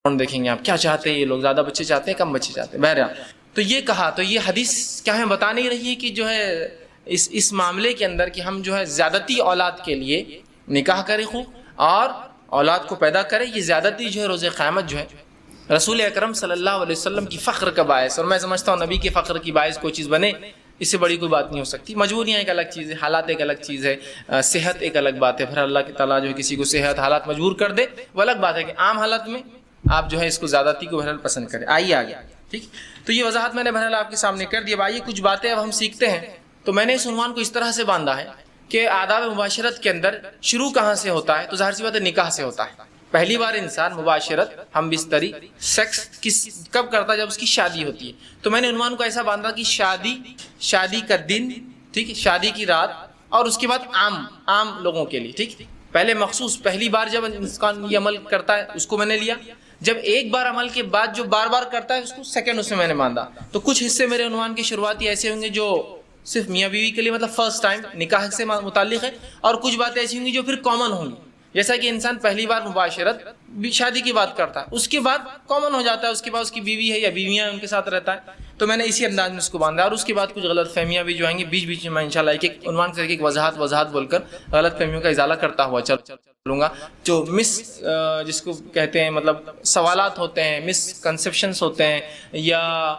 دیکھیں گے آپ کیا چاہتے ہیں یہ لوگ، زیادہ بچے چاہتے ہیں کم بچے چاہتے ہیں. بہرحال تو یہ کہا، تو یہ حدیث کیا ہمیں بتا نہیں رہی ہے کہ جو ہے اس معاملے کے اندر کہ ہم جو ہے زیادتی اولاد کے لیے نکاح کریں خوب اور اولاد کو پیدا کریں، یہ زیادتی جو ہے روز قیامت جو ہے رسول اکرم صلی اللہ علیہ وسلم کی فخر کا باعث، اور میں سمجھتا ہوں نبی کے فخر کی باعث کوئی چیز بنے اس سے بڑی کوئی بات نہیں ہو سکتی. مجبوریاں ایک الگ چیز ہے، حالات ایک الگ چیز ہے، صحت ایک الگ بات ہے. پھر اللہ کی تعالیٰ جو ہے کسی کو صحت حالات مجبور کر دے وہ الگ بات ہے کہ عام حالت میں آپ جو ہے اس کو زیادتی کو بہرحال پسند کریں. آئیے آگے. ٹھیک، تو یہ وضاحت میں نے بہرحال آپ کے سامنے کر دی. اب آئیے کچھ باتیں اب ہم سیکھتے ہیں. تو میں نے اس عنوان کو اس طرح سے باندھا ہے کہ آداب مباشرت کے اندر شروع کہاں سے ہوتا ہے؟ تو ظاہر سی بات ہے نکاح سے ہوتا ہے. پہلی بار انسان مباشرت، ہم بستری، سیکس کب کرتا ہے؟ جب اس کی شادی ہوتی ہے. تو میں نے عنوان کو ایسا باندھا کہ شادی کا دن، ٹھیک، شادی کی رات، اور اس کے بعد عام لوگوں کے لیے. ٹھیک، پہلے مخصوص پہلی بار جب انسان یہ عمل کرتا ہے اس کو میں نے لیا. جب ایک بار عمل کے بعد جو بار بار کرتا ہے اس کو سیکنڈ اس میں نے باندھا. تو کچھ حصے میرے عنوان کے شروعاتی ایسے ہوں گے جو صرف میاں بیوی کے لیے مطلب فرسٹ ٹائم نکاح سے متعلق ہے، اور کچھ باتیں ایسی ہوں گی جو پھر کامن ہوں گی. جیسا کہ انسان پہلی بار مباشرت شادی کی بات کرتا ہے، اس کے بعد کامن ہو جاتا ہے، اس کے بعد اس کی بیوی ہے یا بیویاں ہیں ان کے ساتھ رہتا ہے. تو میں نے اسی انداز میں اس کو باندھا. اور اس کے بعد کچھ غلط فہمیاں بھی جو آئیں گی بیچ بیچ میں انشاءاللہ ایک ایک عنوان سے ایک وضاحت بول کر غلط فہمیوں کا ازالہ کرتا ہوا چلوں گا. جو جس کو کہتے ہیں مطلب سوالات ہوتے ہیں، مس کنسیپشنس ہوتے ہیں، یا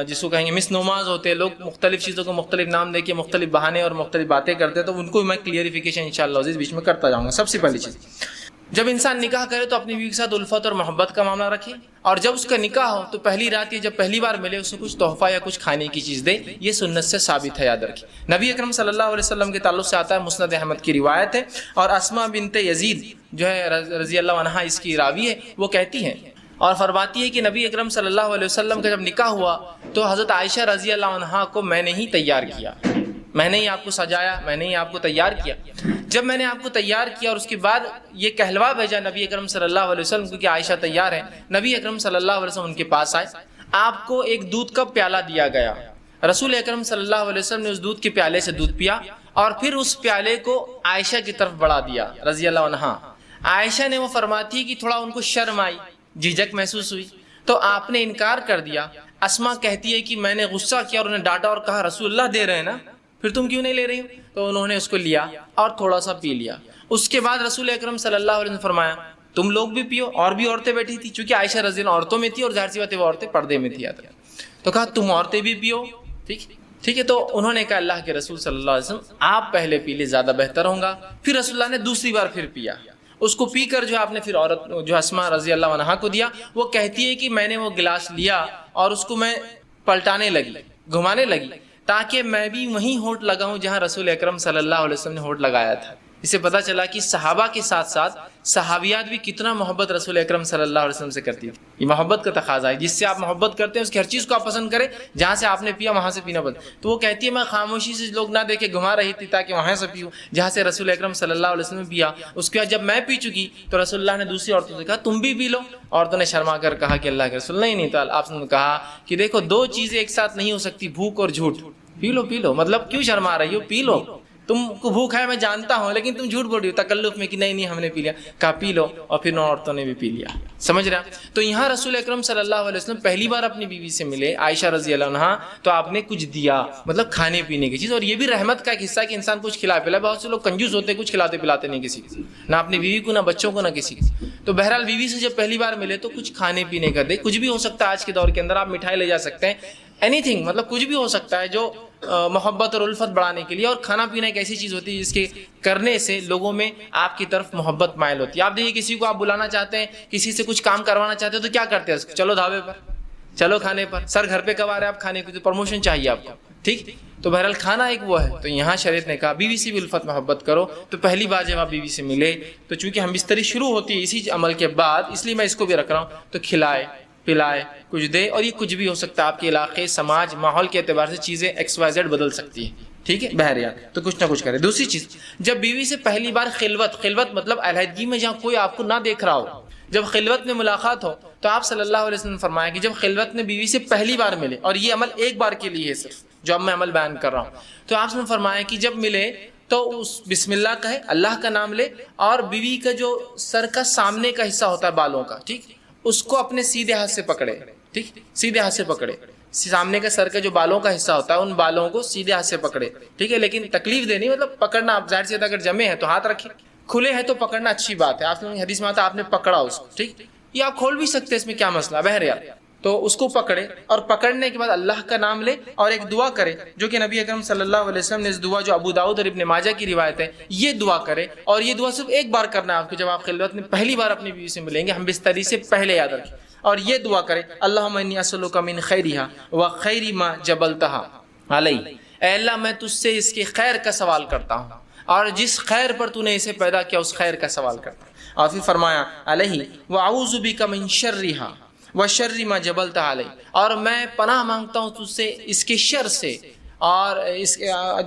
جس کو کہیں گے مس نماز ہوتے ہیں، لوگ مختلف چیزوں کو مختلف نام دے کے مختلف بہانے اور مختلف باتیں کرتے ہیں، تو ان کو میں کلیئریفیکیشن انشاءاللہ عزیز بیچ میں کرتا جاؤں گا. سب سے پہلی چیز، جب انسان نکاح کرے تو اپنی بیوی کے ساتھ الفت اور محبت کا معاملہ رکھے، اور جب اس کا نکاح ہو تو پہلی رات یا جب پہلی بار ملے اسے کچھ تحفہ یا کچھ کھانے کی چیز دے. یہ سنت سے ثابت ہے، یاد رکھیں. نبی اکرم صلی اللہ علیہ وسلم کے تعلق سے آتا ہے، مسند احمد کی روایت ہے، اور اسماء بنت یزید جو ہے رضی اللہ عنہا اس کی راوی ہے، وہ کہتی ہیں اور فرماتی ہے کہ نبی اکرم صلی اللہ علیہ وسلم کا جب نکاح ہوا تو حضرت عائشہ رضی اللہ عنہا کو میں نے ہی تیار کیا، میں نے ہی آپ کو سجایا، میں نے ہی آپ کو تیار کیا. جب میں نے آپ کو تیار کیا اور اس کے بعد یہ کہلوا بھیجا نبی اکرم صلی اللہ علیہ وسلم کو کہ عائشہ تیار ہے، نبی اکرم صلی اللہ علیہ وسلم ان کے پاس آئے. آپ کو ایک دودھ کا پیالہ دیا گیا. رسول اکرم صلی اللہ علیہ وسلم نے اس دودھ کے پیالے سے دودھ پیا اور پھر اس پیالے کو عائشہ کی طرف بڑھا دیا رضی اللہ عنہا. عائشہ نے وہ فرماتی ہے کہ تھوڑا ان کو شرم آئی، جھجک محسوس ہوئی، تو آپ نے انکار کر دیا. اسماء کہتی ہے کہ میں نے غصہ کیا اور انہیں ڈانٹا اور کہا رسول اللہ دے رہے ہیں نا، پھر تم کیوں نہیں لے رہی ہو؟ تو انہوں نے اس کو لیا اور تھوڑا سا پی لیا. اس کے بعد رسول اکرم صلی اللہ علیہ وسلم نے فرمایا تم لوگ بھی پیو. اور بھی عورتیں بیٹھی تھی، چونکہ عائشہ رضی اللہ عورتوں میں تھی اور ظاہر سی بات ہے وہ عورتیں پردے میں تھی. تو کہا تم عورتیں بھی پیو. ٹھیک ہے. تو انہوں نے کہا اللہ کے رسول صلی اللہ علیہ وسلم آپ پہلے پی لے، زیادہ بہتر ہوگا. پھر رسول اللہ نے دوسری بار پھر پیا. اس کو پی کر جو آپ نے پھر عورت جو اسماء رضی اللہ عنہا کو دیا. وہ کہتی ہے کہ میں نے وہ گلاس لیا اور اس کو میں پلٹانے لگی، گھمانے لگی، تاکہ میں بھی وہیں ہونٹ لگاؤں جہاں رسول اکرم صلی اللہ علیہ وسلم نے ہونٹ لگایا تھا. اس سے پتہ چلا کہ صحابہ کے ساتھ ساتھ صحابیات بھی کتنا محبت رسول اکرم صلی اللہ علیہ وسلم سے کرتی تھی. یہ محبت کا تقاضا ہے، جس سے آپ محبت کرتے ہیں اس کی ہر چیز کو آپ پسند کریں. جہاں سے آپ نے پیا وہاں سے پینا بند. تو وہ کہتی ہے میں خاموشی سے لوگ نہ دیکھے گھما رہی تھی تاکہ وہاں سے پیوں جہاں سے رسول اکرم صلی اللہ علیہ وسلم نے پیا. اس کے بعد جب میں پی چکی تو رسول اللہ نے دوسری عورتوں سے کہا تم بھی پی لو. عورتوں نے شرما کر کہا کہ اللہ کے رسول نہیں تو آپ نے کہا کہ دیکھو دو چیزیں ایک ساتھ نہیں ہو سکتی، بھوک اور جھوٹ. پی لو. مطلب کیوں شرما رہی ہو؟ پی لو. تم کو بھوک ہے میں جانتا ہوں، لیکن تم جھوٹ بول رہی ہو تکلف میں کہ نہیں ہم نے پی لیا. کہا پی لو، اور پھر نو عورتوں نے بھی پی لیا. سمجھ رہے ہیں؟ تو یہاں رسول اکرم صلی اللہ علیہ وسلم پہلی بار اپنی بیوی سے ملے عائشہ رضی اللہ عنہا، تو آپ نے کچھ دیا، مطلب کھانے پینے کی چیز. اور یہ بھی رحمت کا ایک حصہ کہ انسان کچھ کھلا پلا. بہت سے لوگ کنجوس ہوتے ہیں، کچھ کھلاتے پلاتے نہیں کسی کو، نہ اپنی بیوی کو، نہ بچوں کو، نہ کسی کو. تو بہرحال بیوی سے جب پہلی بار ملے تو کچھ کھانے پینے کا دے. کچھ بھی ہو سکتا ہے آج کے دور کے اندر، آپ مٹھائی لے جا سکتے ہیں، اینی تھنگ، مطلب کچھ بھی ہو سکتا ہے جو محبت اور الفت بڑھانے کے لیے. اور کھانا پینا ایک ایسی چیز ہوتی ہے جس کے کرنے سے لوگوں میں آپ کی طرف محبت مائل ہوتی ہے. آپ دیکھیے کسی کو آپ بلانا چاہتے ہیں، کسی سے کچھ کام کروانا چاہتے ہیں تو کیا کرتے ہیں؟ چلو ڈھابے پر، چلو کھانے پر. سر گھر پہ کب آ رہے ہیں آپ کھانے کی؟ تو پروموشن چاہیے آپ کو. ٹھیک. تو بہرحال کھانا ایک وہ ہے. تو یہاں شریعت نے کہا بیوی سے بھی الفت محبت کرو. تو پہلی بار جب آپ بیوی سے ملے تو چونکہ ہم بستری شروع ہوتی ہے اسی عمل کے بعد، اس لیے میں اس کو بھی رکھ رہا ہوں. تو کھلائے پلائے، کچھ دے. اور یہ کچھ بھی ہو سکتا ہے، آپ کے علاقے، سماج، ماحول کے اعتبار سے چیزیں XYZ بدل سکتی ہیں. ٹھیک ہے بہرحال. تو کچھ نہ کچھ کرے. دوسری چیز، جب بیوی سے پہلی بار خلوت مطلب علیحدگی میں جہاں کوئی آپ کو نہ دیکھ رہا ہو، جب خلوت میں ملاقات ہو تو آپ صلی اللہ علیہ وسلم نے فرمایا کہ جب خلوت میں بیوی سے پہلی بار ملے، اور یہ عمل ایک بار کے لیے ہے صرف جو اب میں عمل بیان کر رہا ہوں، تو آپ نے فرمایا کہ جب ملے تو اس بسم اللہ کہے، اللہ کا نام لے، اور بیوی کا جو سر کا سامنے کا حصہ ہوتا ہے بالوں کا، ٹھیک، اس کو اپنے سیدھے ہاتھ سے پکڑے، ٹھیک، سیدھے ہاتھ سے پکڑے، سامنے کے سر کے جو بالوں کا حصہ ہوتا ہے ان بالوں کو سیدھے ہاتھ سے پکڑے، ٹھیک ہے، لیکن تکلیف دینی مطلب پکڑنا، آپ ظاہر سی بات ہے اگر جمے ہیں تو ہاتھ رکھیں، کھلے ہیں تو پکڑنا اچھی بات ہے، آپ نے حدیث میں آتا آپ نے پکڑا اس کو، ٹھیک، یہ آپ کھول بھی سکتے ہیں، اس میں کیا مسئلہ، بہرحال تو اس کو پکڑے اور پکڑنے کے بعد اللہ کا نام لے اور ایک دعا کرے جو کہ نبی اکرم صلی اللہ علیہ وسلم نے اس دعا جو ابو داؤد اور ابن ماجہ کی روایت ہے یہ دعا کرے، اور یہ دعا صرف ایک بار کرنا ہے آپ کو، جب آپ خلوت میں پہلی بار اپنی بیوی سے ملیں گے، ہم بستری سے پہلے یاد رکھیں، اور یہ دعا کرے اللہم انی اسألک من خیرہا وخیر ما جبلتہا علی، اے اللہ میں تجھ سے اس کے خیر کا سوال کرتا ہوں اور جس خیر پر تو نے اسے پیدا کیا اس خیر کا سوال کرتا ہوں، اور پھر فرمایا علیہ واعوذ بک من شرہا وشر ما جبلتہا علی، اور میں پناہ مانگتا ہوں تجھ سے اس کے شر سے، اور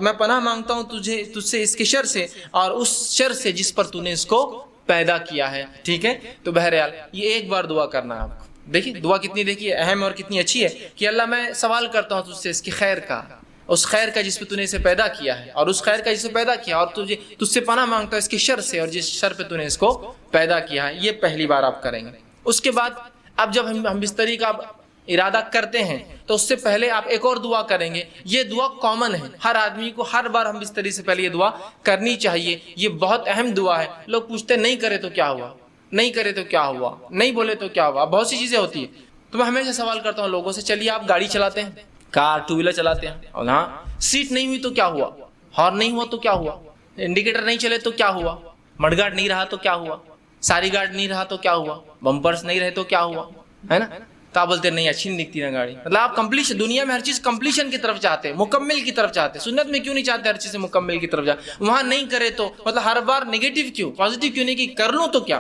میں پناہ مانگتا ہوں تجھ سے اس کے شر سے اور اس شر سے جس پر تو نے اس کو پیدا کیا ہے، ٹھیک ہے، تو بہرحال یہ ایک بار دعا کرنا ہے آپ کو، دیکھیے دعا کتنی دیکھیے اہم اور کتنی اچھی ہے کہ اللہ میں سوال کرتا ہوں تجھ سے اس کی خیر کا، اس خیر کا جس پہ تو نے اسے پیدا کیا ہے، اور اس خیر کا جسے پیدا کیا، اور تجھ سے پناہ مانگتا ہوں اس کے شر سے اور جس شر پہ تو نے اس کو پیدا کیا ہے، یہ پہلی بار آپ کریں گے۔ اس کے بعد اب جب ہم بستری کا ارادہ کرتے ہیں تو اس سے پہلے آپ ایک اور دعا کریں گے، یہ دعا کامن ہے، ہر آدمی کو ہر بار ہم بستری سے پہلے یہ دعا کرنی چاہیے، یہ بہت اہم دعا ہے۔ لوگ پوچھتے نہیں کرے تو کیا ہوا، نہیں کرے تو کیا ہوا، نہیں بولے تو کیا ہوا، بہت سی چیزیں ہوتی ہیں، تو میں ہمیشہ سوال کرتا ہوں لوگوں سے، چلیے آپ گاڑی چلاتے ہیں، کار ٹو ویلر چلاتے ہیں، اور ہاں سیٹ نہیں ہوئی تو کیا ہوا، ہارن نہیں ہوا تو کیا ہوا، انڈیکیٹر نہیں چلے تو کیا ہوا، مڈ گارڈ نہیں رہا تو کیا ہوا، ساری گارڈ نہیں رہا تو کیا ہوا، بمپرس نہیں رہے تو کیا ہوا، ہے نا، تو آپ بولتے نہیں اچھی نہیں دکھتی نا گاڑی، مطلب آپ کمپلیشن، دنیا میں ہر چیز کمپلیشن کی طرف چاہتے ہیں، مکمل کی طرف چاہتے ہیں، سنت میں کیوں نہیں چاہتے ہر چیز مکمل کی طرف جاتے، وہاں نہیں کرے تو مطلب ہر بار نیگیٹو کیوں، پازیٹیو کیوں نہیں کہ کر لوں تو کیا،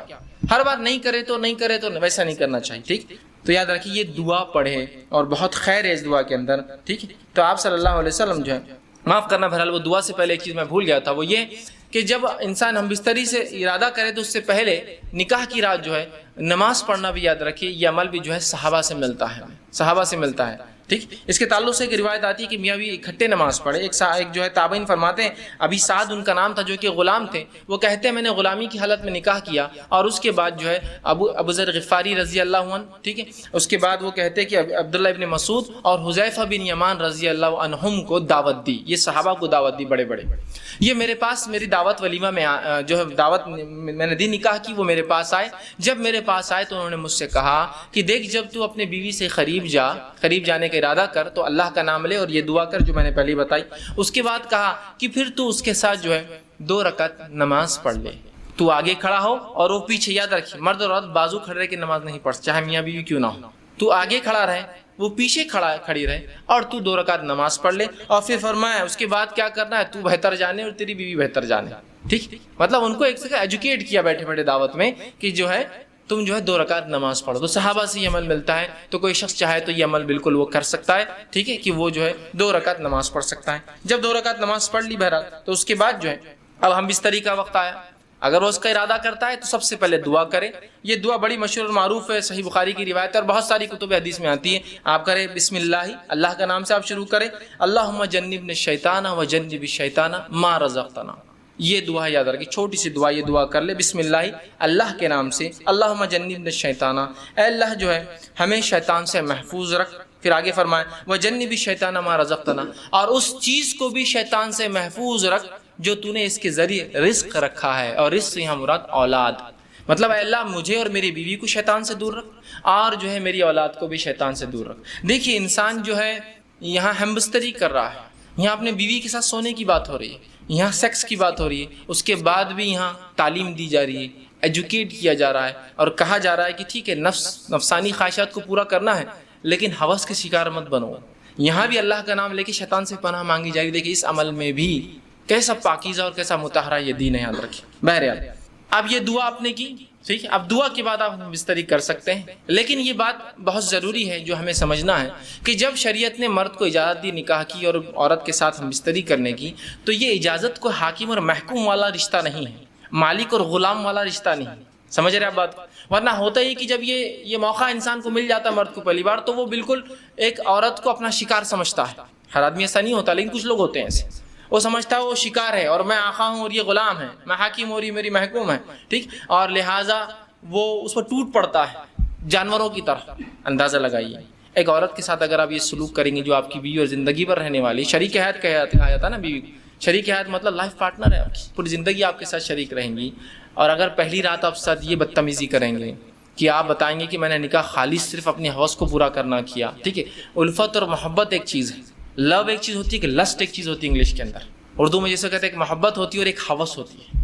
ہر بار نہیں کرے تو نہیں کرے تو ویسا نہیں کرنا چاہیے، ٹھیک، تو یاد رکھیے یہ دعا پڑھے اور بہت خیر ہے اس دعا کے اندر، ٹھیک ہے، تو آپ صلی اللہ علیہ وسلم جو ہے معاف کرنا بہرحال وہ دعا سے پہلے ایک چیز میں بھول گیا تھا، وہ یہ کہ جب انسان ہم بستری سے ارادہ کرے تو اس سے پہلے نکاح کی رات جو ہے نماز پڑھنا بھی یاد رکھیے، یہ عمل بھی جو ہے صحابہ سے ملتا ہے، صحابہ سے ملتا ہے، ٹھیک، اس کے تعلق سے ایک روایت آتی ہے کہ میاں بھی اکٹھے نماز پڑھے، ایک جو ہے تابعین فرماتے ہیں ابھی سعد ان کا نام تھا جو کہ غلام تھے، وہ کہتے ہیں میں نے غلامی کی حالت میں نکاح کیا اور اس کے بعد جو ہے ابو ذر غفاری رضی اللہ عنہ، ٹھیک ہے، اس کے بعد وہ کہتے ہیں کہ عبداللہ ابن مسعود اور حذیفہ بن یمان رضی اللہ عنہم کو دعوت دی، یہ صحابہ کو دعوت دی بڑے بڑے، یہ میرے پاس میری دعوت ولیمہ میں جو ہے دعوت میں نے دی نکاح کی، وہ میرے پاس آئے، جب میرے پاس آئے تو انہوں نے مجھ سے کہا کہ دیکھ جب تو اپنے بیوی سے قریب جانے کا ارادہ کر تو اللہ کا نام لے اور یہ دعا کر جو میں نے پہلے بتائی، اس کے بعد کہا کہ پھر تو اس کے ساتھ جو ہے 2 رکعت نماز پڑھ لے، تو آگے کھڑا ہو اور وہ پیچھے، یاد رکھیے مرد اور عورت بازو کھڑے کے نماز نہیں پڑھ، چاہے میاں بیوی کیوں نہ ہو، تو آگے کھڑا رہے وہ پیچھے کھڑی رہے اور تو 2 رکعت نماز پڑھ لے، اور پھر فرمایا اس کے بعد کیا کرنا ہے، تو بہتر جانے اور تیری بیوی بہتر جانے، ٹھیک، مطلب ان کو ایک سے ایجوکیٹ کیا بیٹھے بیٹھے دعوت میں کہ جو ہے تم جو ہے 2 رکعت نماز پڑھو، تو صحابہ سے یہ عمل ملتا ہے، تو کوئی شخص چاہے تو یہ عمل بالکل وہ کر سکتا ہے، ٹھیک ہے، کہ وہ جو ہے 2 رکعت نماز پڑھ سکتا ہے۔ جب 2 رکعت نماز پڑھ لی بہرحال تو اس کے بعد جو ہے اب ہم بستری کا وقت آیا، اگر وہ اس کا ارادہ کرتا ہے تو سب سے پہلے دعا کرے، یہ دعا بڑی مشہور اور معروف ہے، صحیح بخاری کی روایت ہے اور بہت ساری کتب حدیث میں آتی ہے، آپ کریں بسم اللہ کا نام سے آپ شروع کریں، اللہم جنبنا الشیطان وجنب الشیطان ما رزقتنا، یہ دعا یاد رکھیے، چھوٹی سی دعا، یہ دعا کر لے بسم اللہ کے نام سے، اللہم جنبنا الشیطان، اے اللہ جو ہے ہمیں شیطان سے محفوظ رکھ، پھر آگے فرمائے وجنب الشیطان ما رزقتنا، اور اس چیز کو بھی شیطان سے محفوظ رکھ جو تو نے اس کے ذریعے رزق رکھا ہے، اور رزق سے یہاں مراد اولاد، مطلب اے اللہ مجھے اور میری بیوی کو شیطان سے دور رکھ اور جو ہے میری اولاد کو بھی شیطان سے دور رکھ۔ دیکھیے انسان جو ہے یہاں ہم بستری کر رہا ہے، یہاں اپنے بیوی کے ساتھ سونے کی بات ہو رہی ہے، یہاں سیکس کی بات ہو رہی ہے، اس کے بعد بھی یہاں تعلیم دی جا رہی ہے، ایجوکیٹ کیا جا رہا ہے اور کہا جا رہا ہے کہ ٹھیک ہے نفسانی خواہشات کو پورا کرنا ہے لیکن ہوس کے شکار مت بنو، یہاں بھی اللہ کا نام لے کے شیطان سے پناہ مانگی جائے گی۔ دیکھیے اس عمل میں بھی کیسا پاکیزہ اور کیسا مطہرہ یہ دین ہے، یاد رکھیں۔ بہرحال اب یہ دعا آپ نے کی، ٹھیک ہے، اب دعا کے بعد آپ بستری کر سکتے ہیں، لیکن یہ بات بہت ضروری ہے جو ہمیں سمجھنا ہے کہ جب شریعت نے مرد کو اجازت دی نکاح کی اور عورت کے ساتھ ہم بستری کرنے کی، تو یہ اجازت کو حاکم اور محکوم والا رشتہ نہیں ہے، مالک اور غلام والا رشتہ نہیں ہے، سمجھ رہے آپ بات، ورنہ ہوتا ہی کہ جب یہ موقع انسان کو مل جاتا مرد کو پہلی بار تو وہ بالکل ایک عورت کو اپنا شکار سمجھتا ہے، ہر آدمی ایسا نہیں ہوتا لیکن کچھ لوگ ہوتے ہیں ایسے، وہ سمجھتا ہے وہ شکار ہے اور میں آقا ہوں اور یہ غلام ہے، میں حاکم ہوں اور یہ میری محکوم ہے، ٹھیک، اور لہٰذا وہ اس پر ٹوٹ پڑتا ہے، جانوروں کی طرح. اندازہ لگائیے ایک عورت کے ساتھ اگر آپ یہ سلوک کریں گے جو آپ کی بیوی اور زندگی بھر رہنے والی شریک حیات کہا تھا نا بیوی. شریک حیات مطلب لائف پارٹنر ہے آپ کی، پوری زندگی آپ کے ساتھ شریک رہیں گی. اور اگر پہلی رات آپ ساتھ یہ بدتمیزی کریں گے کہ آپ بتائیں گے کہ میں نے نکاح خالص صرف اپنے حوث کو پورا کرنا کیا، ٹھیک ہے. الفت اور محبت ایک چیز ہے، لو ایک چیز ہوتی ہے، کہ لسٹ ایک چیز ہوتی ہے انگلش کے اندر. اردو میں جیسے کہتے ہیں ایک محبت ہوتی ہے اور ایک حوث ہوتی ہے.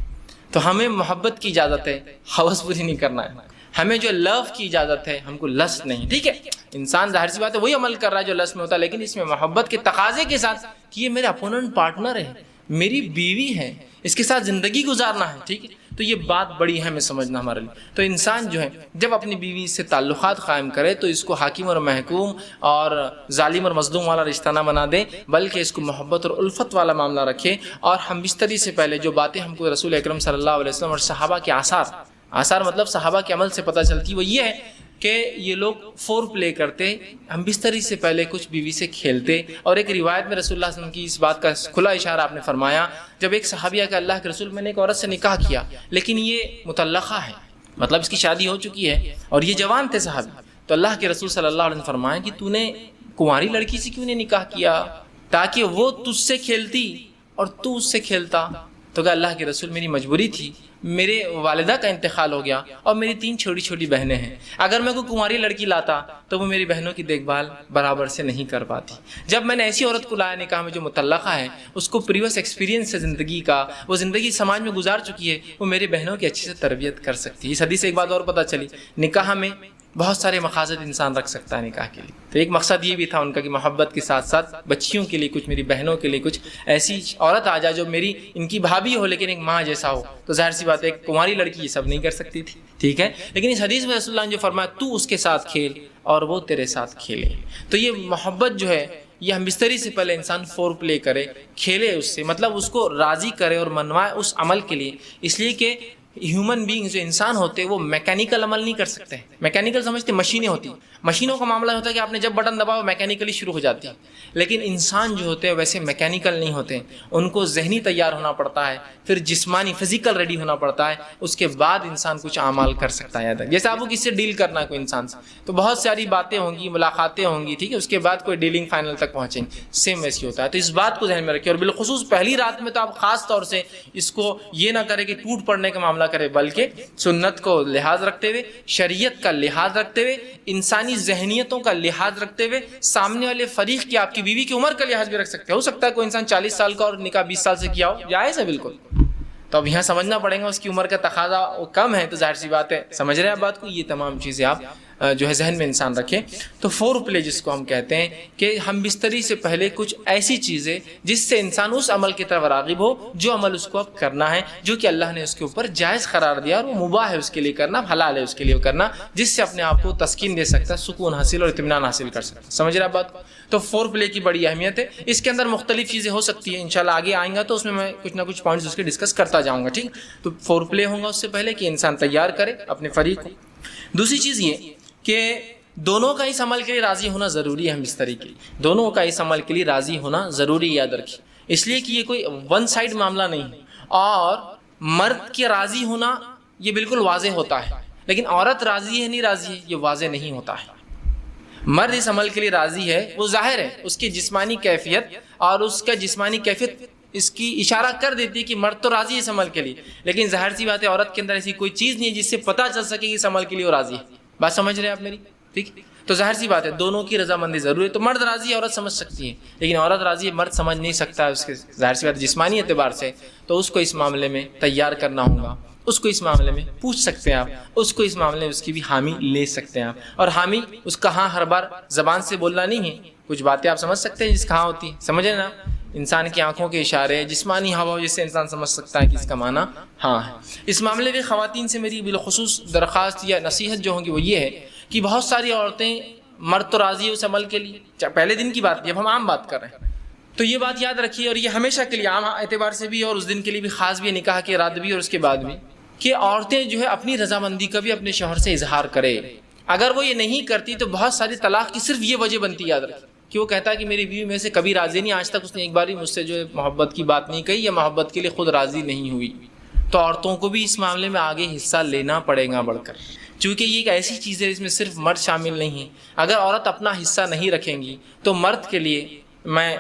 تو ہمیں محبت کی اجازت ہے، حوث پوری نہیں کرنا ہے. ہمیں جو لو کی اجازت ہے، ہم کو لسٹ نہیں. ٹھیک ہے، انسان ظاہر سی بات ہے وہی عمل کر رہا ہے جو لسٹ میں ہوتا ہے، لیکن اس میں محبت کے تقاضے کے ساتھ کہ یہ میرے اپوننٹ پارٹنر ہے، میری بیوی ہے، اس کے ساتھ زندگی گزارنا ہے. ٹھیک ہے، تو یہ بات بڑی ہے ہمیں سمجھنا ہمارے لیے. تو انسان جو ہے جب اپنی بیوی سے تعلقات قائم کرے تو اس کو حاکم اور محکوم اور ظالم اور مظلوم والا رشتہ نہ بنا دے، بلکہ اس کو محبت اور الفت والا معاملہ رکھے. اور ہم بستری سے پہلے جو باتیں ہم کو رسول اکرم صلی اللہ علیہ وسلم اور صحابہ کے آثار مطلب صحابہ کے عمل سے پتہ چلتی، وہ یہ ہے کہ یہ لوگ فور پلے کرتے، ہم بستری سے پہلے کچھ بیوی سے کھیلتے. اور ایک روایت میں رسول اللہ صلی اللہ علیہ وسلم کی اس بات کا کھلا اشارہ آپ نے فرمایا جب ایک صحابیہ کہ اللہ کے رسول میں نے ایک عورت سے نکاح کیا لیکن یہ مطلقہ ہے، مطلب اس کی شادی ہو چکی ہے اور یہ جوان تھے صحابی. تو اللہ کے رسول صلی اللہ علیہ وسلم فرمایا کہ تو نے کنواری لڑکی سے کیوں نہیں نکاح کیا تاکہ وہ تجھ سے کھیلتی اور تو اس سے کھیلتا. تو کہا اللہ کے رسول میری مجبوری تھی، میرے والدہ کا انتقال ہو گیا اور میری 3 چھوٹی چھوٹی بہنیں ہیں، اگر میں کوئی کنواری لڑکی لاتا تو وہ میری بہنوں کی دیکھ بھال برابر سے نہیں کر پاتی. جب میں نے ایسی عورت کو لایا نکاح میں جو مطلقہ ہے، اس کو پریویس ایکسپیرینس ہے زندگی کا، وہ زندگی سماج میں گزار چکی ہے، وہ میری بہنوں کی اچھی سے تربیت کر سکتی ہے. اس حدیث سے ایک بات اور پتہ چلی، نکاح میں بہت سارے مقاصد انسان رکھ سکتا ہے نکاح کے لیے. تو ایک مقصد یہ بھی تھا ان کا کہ محبت کے ساتھ ساتھ بچیوں کے لیے کچھ، میری بہنوں کے لیے کچھ ایسی عورت آ جائے جو میری ان کی بھابھی ہو لیکن ایک ماں جیسا ہو. تو ظاہر سی بات ہے ایک کنواری لڑکی یہ سب نہیں کر سکتی تھی. ٹھیک ہے، لیکن اس حدیث میں رسول اللہ نے جو فرمایا تو اس کے ساتھ کھیل اور وہ تیرے ساتھ کھیلے. تو یہ محبت جو ہے یہ ہم بستری سے پہلے انسان فور پلے کرے، کھیلے اس سے، مطلب اس کو راضی کرے اور منوائے اس عمل کے لیے. اس لیے کہ ہیومن بینگ جو انسان ہوتے ہیں وہ میکینیکل عمل نہیں کر سکتے. میکینیکل سمجھتے مشینیں ہوتی، مشینوں کا معاملہ ہوتا ہے کہ آپ نے جب بٹن دباؤ میکینیکلی شروع ہو جاتی ہے. لیکن انسان جو ہوتے ہیں ویسے میکینیکل نہیں ہوتے، ان کو ذہنی تیار ہونا پڑتا ہے، پھر جسمانی فزیکل ریڈی ہونا پڑتا ہے، اس کے بعد انسان کچھ اعمال کر سکتا ہے. جیسے آپ کو کس سے ڈیل کرنا ہے کوئی انسان سے، تو بہت ساری باتیں ہوں گی، ملاقاتیں ہوں گی، ٹھیک ہے، اس کے بعد کوئی ڈیلنگ فائنل تک پہنچیں گے. سیم ویسی ہوتا ہے. تو اس بات کو ذہن میں رکھیں اور بالخصوص پہلی رات میں تو آپ خاص طور سے اس کو یہ نہ کریں کہ ٹوٹ پڑنے کا معاملہ کرے، بلکہ سنت کو لحاظ رکھتے ہوئے، شریعت کا لحاظ رکھتے ہوئے، انسانی ذہنیتوں کا لحاظ رکھتے ہوئے، سامنے والے فریق کی آپ کی بیوی کی عمر کا لحاظ بھی رکھ سکتے ہیں. ہو سکتا ہے کوئی انسان 40 سال کا اور نکاح 20 سال سے کیا ہو، جائز ہے بالکل. تو اب یہاں سمجھنا پڑے گا اس کی عمر کا تقاضا کم ہے، تو ظاہر سی بات ہے سمجھ رہے ہیں آپ بات کو. یہ تمام چیزیں آپ جو ہے ذہن میں انسان رکھیں. تو فور پلے جس کو ہم کہتے ہیں کہ ہم بستری سے پہلے کچھ ایسی چیزیں جس سے انسان اس عمل کی طرف راغب ہو جو عمل اس کو اب کرنا ہے، جو کہ اللہ نے اس کے اوپر جائز قرار دیا اور وہ مباح ہے اس کے لیے کرنا، حلال ہے اس کے لیے کرنا، جس سے اپنے آپ کو تسکین دے سکتا ہے، سکون حاصل اور اطمینان حاصل کر سکتا ہے. سمجھ رہے آپ بات کو. تو فور پلے کی بڑی اہمیت ہے. اس کے اندر مختلف چیزیں ہو سکتی ہیں، انشاءاللہ آگے آئیں گا تو اس میں کچھ نہ کچھ پوائنٹس اس کے ڈسکس کرتا جاؤں گا. ٹھیک، تو فور پلے ہوگا اس سے پہلے کہ انسان تیار کرے اپنے فریق کو. دوسری چیز یہ کہ دونوں کا اس عمل کے لیے راضی ہونا ضروری ہے. ہم بستری کے لیے دونوں کا اس عمل کے لیے راضی ہونا ضروری، یاد رکھیے، اس لیے کہ یہ کوئی ون سائڈ معاملہ نہیں ہے. اور مرد کے راضی ہونا یہ بالکل واضح ہوتا ہے، لیکن عورت راضی ہے نہیں راضی ہے یہ واضح نہیں ہوتا ہے. مرد اس عمل کے لیے راضی ہے، وہ ظاہر ہے، اس کی جسمانی کیفیت اور اس کا جسمانی کیفیت اس کی اشارہ کر دیتی ہے کہ مرد تو راضی ہے اس عمل کے لیے، لیکن ظاہر سی بات ہے عورت کے اندر ایسی کوئی چیز نہیں ہے جس سے پتہ چل سکے کہ اس عمل کے لیے وہ راضی ہے. بات سمجھ رہے ہیں آپ میری؟ ٹھیک، تو ظاہر سی بات ہے دونوں کی رضامندی ضروری ہے. تو مرد راضی ہے عورت سمجھ سکتی ہے، لیکن عورت راضی ہے مرد سمجھ نہیں سکتا ہے اس کے ظاہر سی بات ہے جسمانی اعتبار سے. تو اس کو اس معاملے میں تیار کرنا ہوگا، اس کو اس معاملے میں پوچھ سکتے ہیں آپ، اس کو اس معاملے میں اس کی بھی حامی لے سکتے ہیں آپ. اور حامی اس کا ہاں ہر بار زبان سے بولنا نہیں ہے، کچھ باتیں آپ سمجھ سکتے ہیں جس کا ہاں ہوتی ہے، سمجھے نا، انسان کی آنکھوں کے اشارے، جسمانی ہوا جس سے انسان سمجھ سکتا ہے کہ اس کا معنی ہاں ہے. اس معاملے میں خواتین سے میری بالخصوص درخواست یا نصیحت جو ہوگی وہ یہ ہے کہ بہت ساری عورتیں، مرد تو راضی ہے اس عمل کے لیے، پہلے دن کی بات، جب ہم عام بات کر رہے ہیں تو یہ بات یاد رکھیے، اور یہ ہمیشہ کے لیے عام اعتبار سے بھی اور اس دن کے لیے بھی خاص بھی، نکاح کے رات بھی اور اس کے بعد بھی، کہ عورتیں جو ہے اپنی رضامندی کا بھی اپنے شوہر سے اظہار کرے. اگر وہ یہ نہیں کرتی تو بہت ساری طلاق کی صرف یہ وجہ بنتی، یاد رکھیں، کہ وہ کہتا ہے کہ میری بیوی میں سے کبھی راضی نہیں، آج تک اس نے ایک بار بھی مجھ سے جو ہے محبت کی بات نہیں کہی یا محبت کے لیے خود راضی نہیں ہوئی. تو عورتوں کو بھی اس معاملے میں آگے حصہ لینا پڑے گا بڑھ کر، چونکہ یہ ایک ایسی چیز ہے اس میں صرف مرد شامل نہیں ہے. اگر عورت اپنا حصہ نہیں رکھیں گی تو مرد کے لیے، میں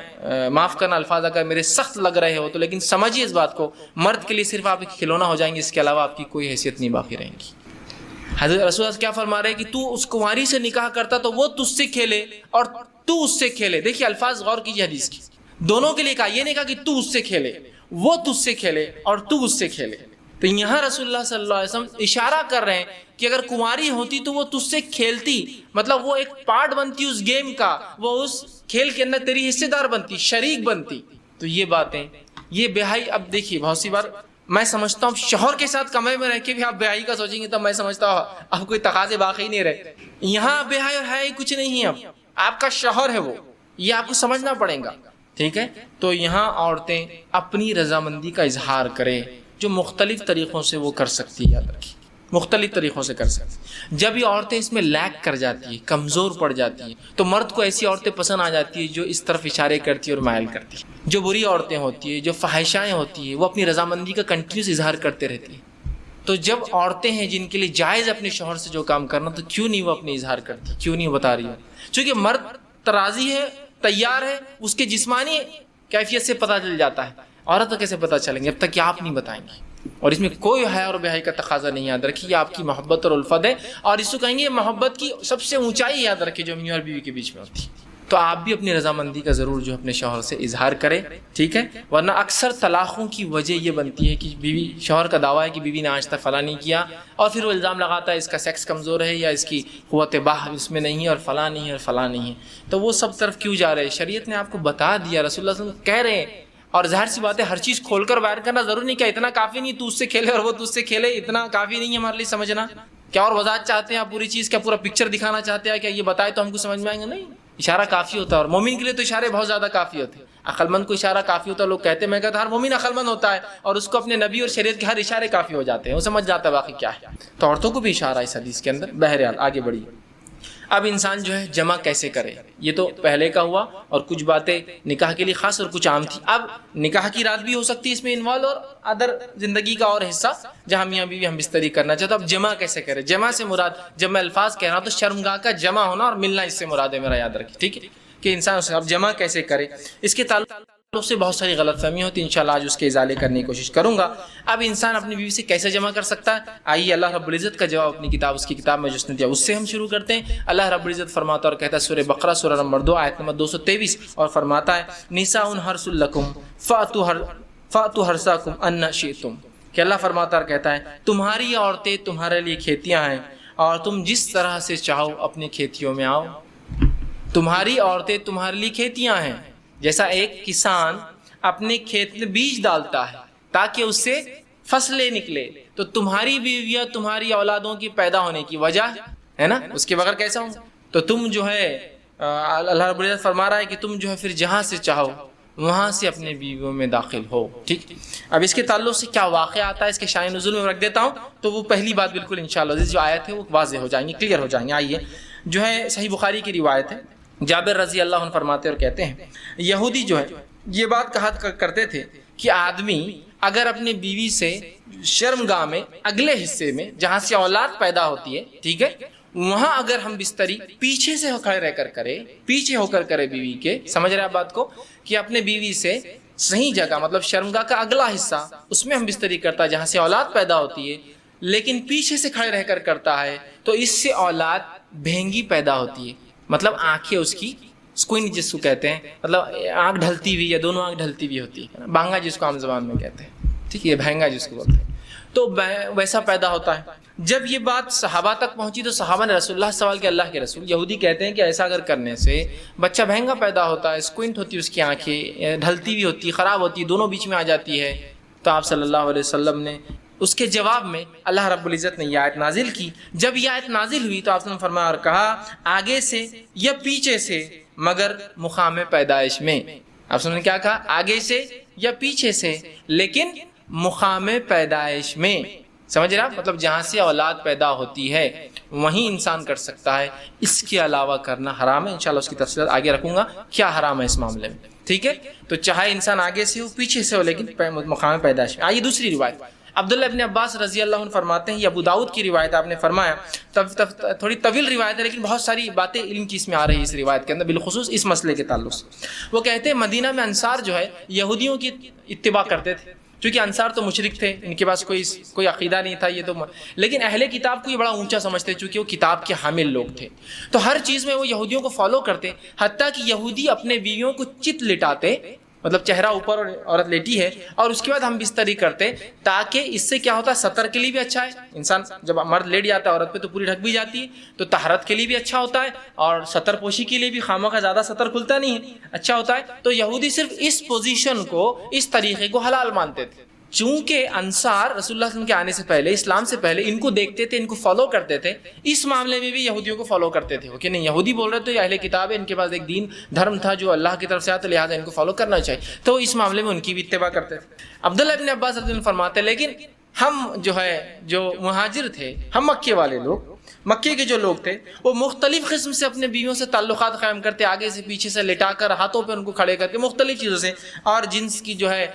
معاف کرنا الفاظ اگر میرے سخت لگ رہے ہو تو، لیکن سمجھیے اس بات کو، مرد کے لیے صرف آپ ایک کھلونا ہو جائیں گے، اس کے علاوہ آپ کی کوئی حیثیت نہیں باقی رہیں گی. حضرت رسول اللہ کیا فرما رہے ہیں کہ تو اس کنواری سے نکاح کرتا تو وہ تجھ سے کھیلے اور تو اس سے کھیلے. دیکھیے الفاظ غور کیجیے حدیث کی، دونوں کے لیے کہا، یہ نہیں کہا کہ تو اس سے کھیلے، وہ تجھ سے کھیلے اور تو اس سے کھیلے. تو یہاں رسول اللہ صلی اللہ علیہ وسلم اشارہ کر رہے ہیں کہ اگر کنواری ہوتی تو وہ تجھ سے کھیلتی، مطلب وہ ایک پارٹ بنتی اس گیم کا، وہ اس کھیل کے اندر تیری حصے دار بنتی، شریک بنتی. تو یہ باتیں، یہ بیاہی، اب دیکھیے بہت سی بار میں سمجھتا ہوں شوہر کے ساتھ کمرے میں رہ کے بھی آپ بیاہی کا سوچیں گے تو میں سمجھتا ہوں اب کوئی تقاضے باقی نہیں رہے. یہاں بیاہی اور حیا کچھ نہیں ہے، اب آپ کا شوہر ہے وہ، یہ آپ کو سمجھنا پڑے گا. ٹھیک ہے، تو یہاں عورتیں اپنی رضامندی کا اظہار کریں، جو مختلف طریقوں سے وہ کر سکتی ہے، یاد رکھیے مختلف طریقوں سے کر سکتی. جب یہ عورتیں اس میں لیک کر جاتی ہیں، کمزور پڑ جاتی ہیں، تو مرد کو ایسی عورتیں پسند آ جاتی ہیں جو اس طرف اشارے کرتی ہیں اور مائل کرتی ہیں. جو بری عورتیں ہوتی ہیں، جو فحاشائیں ہوتی ہیں، وہ اپنی رضامندی کا کنٹینیوس اظہار کرتے رہتی ہیں. تو جب عورتیں ہیں جن کے لیے جائز اپنے شوہر سے جو کام کرنا، تو کیوں نہیں وہ اپنے اظہار کرتی، کیوں نہیں بتا رہی ہے؟ چونکہ مرد ترازی ہے، تیار ہے، اس کے جسمانی کیفیت سے پتہ چل جاتا ہے. عورت کو کیسے پتہ چلیں گے؟ اب تک کہ آپ نہیں بتائیں گے. اور اس میں کوئی حیا اور بیاہی کا تقاضا نہیں. یاد رکھیے آپ کی محبت اور الفت ہے، اور اس کو کہیں گے محبت کی سب سے اونچائی، یاد رکھیے جو میاں اور بیوی کے بیچ میں ہوتی ہے. تو آپ بھی اپنی رضامندی کا ضرور جو اپنے شوہر سے اظہار کریں. ٹھیک ہے، ورنہ اکثر طلاقوں کی وجہ یہ بنتی ہے کہ بیوی، شوہر کا دعویٰ ہے کہ بیوی نے آج تک فلاں نہیں کیا، اور پھر وہ الزام لگاتا ہے اس کا سیکس کمزور ہے یا اس کی قوت باہ اس میں نہیں ہے، اور فلاں نہیں ہے اور فلاں نہیں ہے. تو وہ سب طرف کیوں جا رہے ہیں؟ شریعت نے آپ کو بتا دیا، رسول اللہ صلی اللہ علیہ وسلم کہہ رہے ہیں. اور ظاہر سی بات ہے ہر چیز کھول کر بیان کرنا ضروری نہیں، کیا اتنا کافی نہیں تو اس سے کھیلے اور وہ تو اس سے کھیلے، اتنا کافی نہیں ہے ہمارے لیے سمجھنا؟ کیا اور وضاحت چاہتے ہیں آپ؟ پوری چیز کا پورا پکچر دکھانا چاہتے ہیں کیا؟ یہ بتائے تو ہم کو سمجھ میں آئیں گے؟ نہیں، اشارہ کافی ہوتا ہے. اور مومن کے لیے تو اشارے بہت زیادہ کافی ہوتے ہیں. عقل مند کو اشارہ کافی ہوتا ہے. لوگ کہتے ہیں، میں کہتا ہوں ہر مومن عقل مند ہوتا ہے اور اس کو اپنے نبی اور شریعت کے ہر اشارے کافی ہو جاتے ہیں، وہ سمجھ جاتا ہے باقی کیا ہے. تو عورتوں کو بھی اشارہ ہے اس حدیث کے اندر. بہرحال آگے بڑھیے. اب انسان جو ہے جمع کیسے کرے، یہ تو پہلے کا ہوا، اور کچھ باتیں نکاح کے لیے خاص اور کچھ عام تھی. اب نکاح کی رات بھی ہو سکتی ہے اس میں انوالو، اور ادر زندگی کا اور حصہ جہاں میاں بیوی ہم بستری کرنا چاہتے. اب جمع کیسے کرے؟ جمع سے مراد، جب میں الفاظ کہہ رہا ہوں تو شرمگاہ کا جمع ہونا اور ملنا اس سے مراد ہے میرا، یاد رکھیے. ٹھیک ہے، کہ انسان اب جمع کیسے کرے، اس کے تعلق سے بہت ساری غلط فہمی ہوتی ہے. انشاءاللہ آج اس کے ازالے کرنے کی کوشش کروں گا. اب انسان اپنی بیوی سے کیسے جمع کر سکتا ہے؟ آئیے اللہ رب العزت کا جواب اپنی کتاب، اس کی کتاب میں جس نے دیا، اس سے ہم شروع کرتے ہیں. اللہ رب العزت فرماتا اور کہتا ہے سورہ بقرہ سورہ نمبر 2 آیت نمبر 223، اور فرماتا ہے نساء حرث لکم فأتوا حرثکم ان شئتم، کہ اللہ فرماتا اور کہتا ہے تمہاری عورتیں تمہارے لیے کھیتیاں ہیں، اور تم جس طرح سے چاہو اپنے کھیتیوں میں آؤ. تمہاری عورتیں تمہارے لیے کھیتیاں ہیں، جیسا ایک کسان اپنے کھیت میں بیج ڈالتا ہے تاکہ اس سے فصلیں نکلے، تو تمہاری بیویاں تمہاری اولادوں کی پیدا ہونے کی وجہ ہے نا، اس کے بغیر کیسا ہوں؟ تو تم جو ہے اللہ رب العزت فرما رہا ہے کہ تم جو ہے پھر جہاں سے چاہو وہاں سے اپنے بیویوں میں داخل ہو. ٹھیک، اب اس کے تعلق سے کیا واقعہ آتا ہے اس کے شان نزول میں رکھ دیتا ہوں، تو وہ پہلی بات بالکل انشاءاللہ جو آیت ہے وہ واضح ہو جائیں گی، کلیئر ہو جائیں گے. آئیے، جو ہے صحیح بخاری کی روایت ہے، جابر رضی اللہ عنہ فرماتے اور کہتے ہیں یہودی جو ہے یہ بات کہا کرتے تھے کہ آدمی اگر اپنے بیوی سے شرمگاہ میں اگلے حصے میں جہاں سے اولاد پیدا ہوتی ہے، ٹھیک ہے، وہاں اگر ہم بستری پیچھے سے کھڑے رہ کر کرے، پیچھے ہو کر کرے بیوی کے، سمجھ رہے آپ بات کو، کہ اپنے بیوی سے صحیح جگہ مطلب شرمگاہ کا اگلا حصہ اس میں ہم بستری کرتا ہے جہاں سے اولاد پیدا ہوتی ہے، لیکن پیچھے سے کھڑے رہ کر کرتا ہے، تو اس سے اولاد بھینگی پیدا ہوتی ہے، مطلب آنکھیں اس کی سکوئن جس کو کہتے ہیں، مطلب آنکھ ڈھلتی ہوئی یا دونوں آنکھ ڈھلتی ہوئی ہوتی ہے، بھانگا جس کو عام زبان میں کہتے ہیں. ٹھیک ہے، بھینگا جس کو بولتے ہیں، تو ویسا پیدا ہوتا ہے. جب یہ بات صحابہ تک پہنچی تو صحابہ نے رسول اللہ سوال کیا، اللہ کے رسول، یہودی کہتے ہیں کہ ایسا اگر کرنے سے بچہ بھینگا پیدا ہوتا ہے، سکوئنٹ ہوتی ہے اس کی آنکھیں، ڈھلتی ہوئی ہوتی ہے، خراب ہوتی ہے، دونوں بیچ میں آ جاتی ہے. تو آپ صلی اللہ علیہ وسلم نے اس کے جواب میں اللہ رب العزت نے یہ آیت نازل کی. جب یہ آیت نازل ہوئی تو آپ نے فرمایا اور کہا آگے سے یا پیچھے سے مگر مقام پیدائش میں. آپ نے کیا کہا؟ آگے سے یا پیچھے سے لیکن مقام پیدائش میں. سمجھ رہے آپ؟ مطلب جہاں سے اولاد پیدا ہوتی ہے وہیں انسان کر سکتا ہے، اس کے علاوہ کرنا حرام ہے. انشاءاللہ اس کی تفصیلات آگے رکھوں گا کیا حرام ہے اس معاملے میں. ٹھیک ہے، تو چاہے انسان آگے سے ہو پیچھے سے ہو لیکن مقام پیدائش میں. آئیے دوسری روایت. عبداللہ ابن عباس رضی اللہ عنہ فرماتے ہیں، یہ ابو داؤد کی روایت، آپ نے فرمایا تھوڑی طویل روایت ہے لیکن بہت ساری باتیں علم کی اس میں آ رہی ہے اس روایت کے اندر، بالخصوص اس مسئلے کے تعلق سے۔ وہ کہتے ہیں مدینہ میں انصار جو ہے یہودیوں کی اتباع کرتے تھے، چونکہ انصار تو مشرک تھے، ان کے پاس کوئی عقیدہ نہیں تھا، یہ تو لیکن اہل کتاب کو یہ بڑا اونچا سمجھتے چونکہ وہ کتاب کے حامل لوگ تھے، تو ہر چیز میں وہ یہودیوں کو فالو کرتے، حتیٰ کہ یہودی اپنے بیویوں کو چت لٹاتے، مطلب چہرہ اوپر اور عورت لیٹی ہے اور اس کے بعد ہم بستری کرتے، تاکہ اس سے کیا ہوتا ہے، سطر کے لیے بھی اچھا ہے، انسان جب مرد لیٹ جاتا ہے عورت پہ تو پوری ڈھک بھی جاتی ہے، تو طہارت کے لیے بھی اچھا ہوتا ہے اور سطر پوشی کے لیے بھی، خامہ کا زیادہ سطر کھلتا نہیں ہے، اچھا ہوتا ہے۔ تو یہودی صرف اس پوزیشن کو، اس طریقے کو حلال مانتے تھے، چونکہ انصار رسول اللہ صلی اللہ علیہ وسلم کے آنے سے پہلے، اسلام سے پہلے ان کو دیکھتے تھے، ان کو فالو کرتے تھے، اس معاملے میں بھی یہودیوں کو فالو کرتے تھے کہ نہیں یہودی بول رہے تو یہ اہل کتاب ہے، ان کے پاس ایک دین دھرم تھا جو اللہ کی طرف سے آتا، لہٰذا ان کو فالو کرنا چاہیے، تو اس معاملے میں ان کی بھی اتباع کرتے تھے۔ عبداللہ ابن عباس رضی اللہ عنہ فرماتے ہیں لیکن ہم جو مہاجر تھے، ہم مکے والے لوگ، مکے کے جو لوگ تھے، وہ مختلف قسم سے اپنے بیویوں سے تعلقات قائم کرتے، آگے سے پیچھے سے لٹا کر، ہاتھوں پہ ان کو کھڑے کر کے، مختلف چیزوں سے، اور جنس کی جو ہے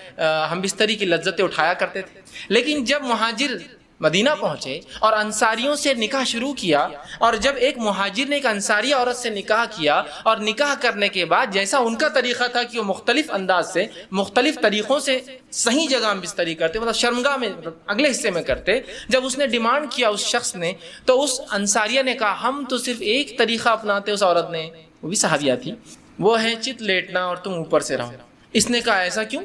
ہم بستری کی لذتیں اٹھایا کرتے تھے۔ لیکن جب مہاجر مدینہ پہنچے اور انصاریوں سے نکاح شروع کیا، اور جب ایک مہاجر نے ایک انصاری عورت سے نکاح کیا، اور نکاح کرنے کے بعد جیسا ان کا طریقہ تھا کہ وہ مختلف انداز سے، مختلف طریقوں سے صحیح جگہ میں بستری کرتے، مطلب شرمگاہ میں، اگلے حصے میں کرتے، جب اس نے ڈیمانڈ کیا اس شخص نے، تو اس انصاریہ نے کہا ہم تو صرف ایک طریقہ اپناتے، اس عورت نے، وہ بھی صحابیہ تھی، وہ ہے چت لیٹنا اور تم اوپر سے رہو۔ اس نے کہا ایسا کیوں؟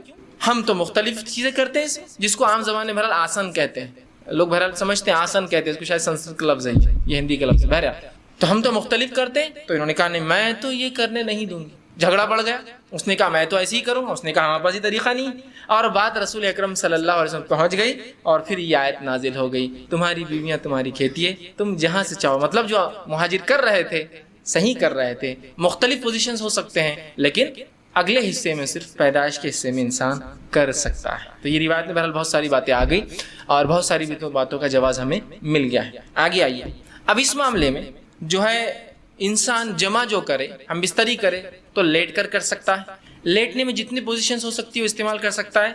ہم تو مختلف چیزیں کرتے ہیں، جس کو عام زبان میں بہرحال آسن کہتے ہیں، لوگ بہرحال سمجھتے ہیں آسن کہتے ہیں، اس کو شاید سنسکرت کا لفظ ہے، یہ ہندی کا لفظ ہے، بہرحال تو ہم تو مختلف کرتے ہیں۔ تو انہوں نے کہا نہیں میں تو یہ کرنے نہیں دوں گی، جھگڑا بڑھ گیا، اس نے کہا میں تو ایسے ہی کروں گا، اس نے کہا ہمارے پاس یہ طریقہ نہیں، اور بات رسول اکرم صلی اللہ علیہ وسلم پہنچ گئی، اور پھر یہ آیت نازل ہو گئی، تمہاری بیویاں تمہاری کھیتی ہے، تم جہاں سے چاہو، مطلب جو مہاجر کر رہے تھے صحیح کر رہے تھے، مختلف پوزیشنز ہو سکتے ہیں لیکن اگلے حصے میں صرف پیدائش کے حصے میں انسان کر سکتا ہے۔ تو یہ روایت میں بہرحال بہت ساری باتیں آ گئی اور بہت ساری باتوں کا جواز ہمیں مل گیا ہے۔ آگے آئیے، اب اس معاملے میں جو ہے انسان جمع جو کرے، ہم بستری کرے تو لیٹ کر سکتا ہے، لیٹنے میں جتنی پوزیشنز ہو سکتی ہے وہ استعمال کر سکتا ہے،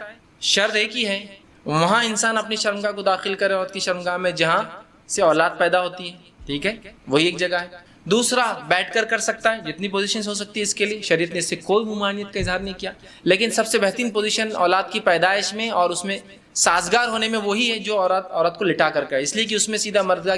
شرط ایک ہی ہے وہاں انسان اپنی شرمگاہ کو داخل کرے، عورت کی شرمگاہ میں جہاں سے اولاد پیدا ہوتی ہے، ٹھیک ہے، وہی ایک جگہ ہے۔ دوسرا بیٹھ کر سکتا ہے، جتنی پوزیشنز ہو سکتی ہے اس کے لیے، شریعت نے اس سے کوئی ممانعت کا اظہار نہیں کیا، لیکن سب سے بہترین پوزیشن اولاد کی پیدائش میں اور اس میں سازگار ہونے میں وہی ہے جو عورت کو لٹا کر کرے، اس لیے کہ اس میں سیدھا مرد